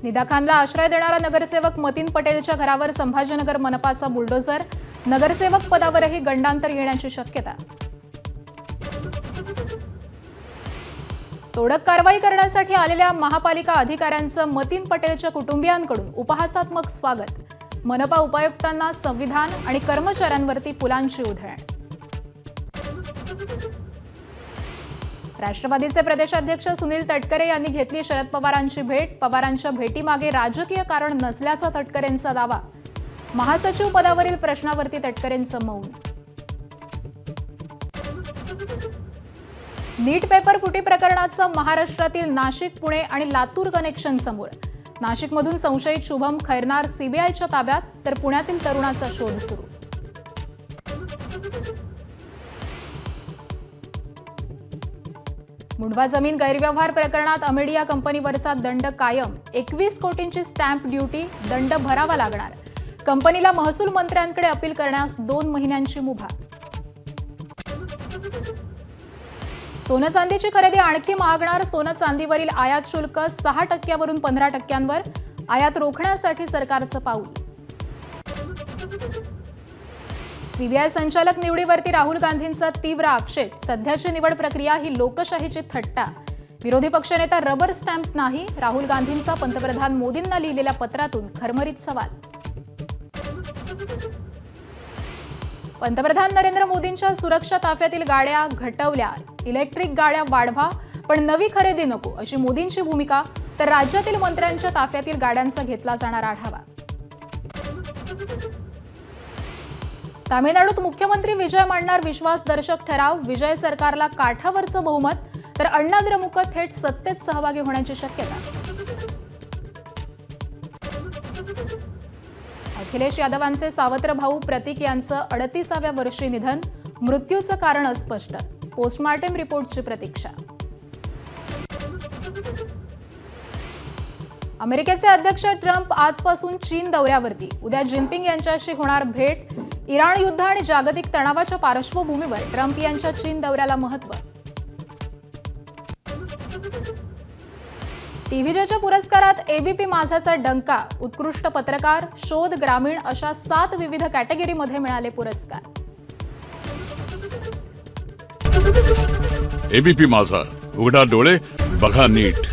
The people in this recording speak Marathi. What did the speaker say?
निदा खानला आश्रय देणारा नगरसेवक मतीन पटेलच्या घरावर संभाजीनगर मनपाचा बुलडोझर, नगरसेवक पदावरही गंडांतर येण्याची शक्यता। तोडक कारवाई करण्यासाठी आलेल्या महापालिका अधिकाऱ्यांचं मतीन पटेलच्या कुटुंबियांकडून उपहासात्मक स्वागत, मनपा उपायुक्तांना संविधान आणि कर्मचाऱ्यांवरती फुलांची उधळण। राष्ट्रवादीचे प्रदेशाध्यक्ष सुनील तटकरे यांनी घेतली शरद पवारांची भेट, पवारांच्या भेटीमागे राजकीय कारण नसल्याचा तटकरेंचा दावा, महासचिव पदावरील प्रश्नावरती तटकरेंचं मौन। नीट पेपर फुटी प्रकरणाचं महाराष्ट्रातील नाशिक, पुणे आणि लातूर कनेक्शन समोर, नाशिकमधून संशयित शुभम खैरनार सीबीआयच्या ताब्यात, तर पुण्यातील तरुणाचा शोध सुरू। मुंढवा जमीन गैरव्यवहार प्रकरणात अमेडिया कंपनीवरचा दंड कायम, 21 कोटींची स्टॅम्प ड्युटी, दंड भरावा लागणार, कंपनीला महसूल मंत्र्यांकडे अपील करण्यास 2 महिन्यांची मुभा। सोनं चांदीची खरेदी आणखी महागणार, सोनं चांदीवरील आयात शुल्क 6% वरून 15%वर, आयात रोखण्यासाठी सरकारचं पाऊल। सीबीआय संचालक निवडीवरती राहुल गांधींचा तीव्र आक्षेप, सध्याची निवड प्रक्रिया ही लोकशाहीची थट्टा, विरोधी पक्षनेता रबर स्टॅम्प नाही, राहुल गांधींचा पंतप्रधान मोदींना लिहिलेल्या पत्रातून खरमरीत सवाल। पंतप्रधान नरेंद्र मोदींच्या सुरक्षा ताफ्यातील गाड्या घटवल्या, इलेक्ट्रिक गाड्या वाढवा पण नवी खरेदी नको अशी मोदींची भूमिका, तर राज्यातील मंत्र्यांच्या ताफ्यातील गाड्यांचा घेतला जाणार आढावा। तामिळनाडूत मुख्यमंत्री विजय मांडणार विश्वासदर्शक ठराव, विजय सरकारला काठावरचं बहुमत, तर अण्णा द्रमुक थेट सत्तेत सहभागी होण्याची शक्यता। अखिलेश यादवांचे सावत्र भाऊ प्रतीक यांचं 38व्या वर्षी निधन, मृत्यूचं कारण अस्पष्ट, पोस्टमार्टम रिपोर्टची प्रतीक्षा। अमेरिकेचे अध्यक्ष ट्रम्प आजपासून चीन दौऱ्यावरती, उद्या जिनपिंग यांच्याशी होणार भेट, इराण युद्ध आणि जागतिक तणावाच्या पार्श्वभूमीवर ट्रम्प यांच्या चीन दौऱ्याला महत्त्व। टीव्हीच्या पुरस्कारात एबीपी माझाचा डंका, उत्कृष्ट पत्रकार, शोध, ग्रामीण अशा 7 विविध कॅटेगरीमध्ये मिळाले पुरस्कार। एबीपी माझा, उघडा डोळे बघा नीट।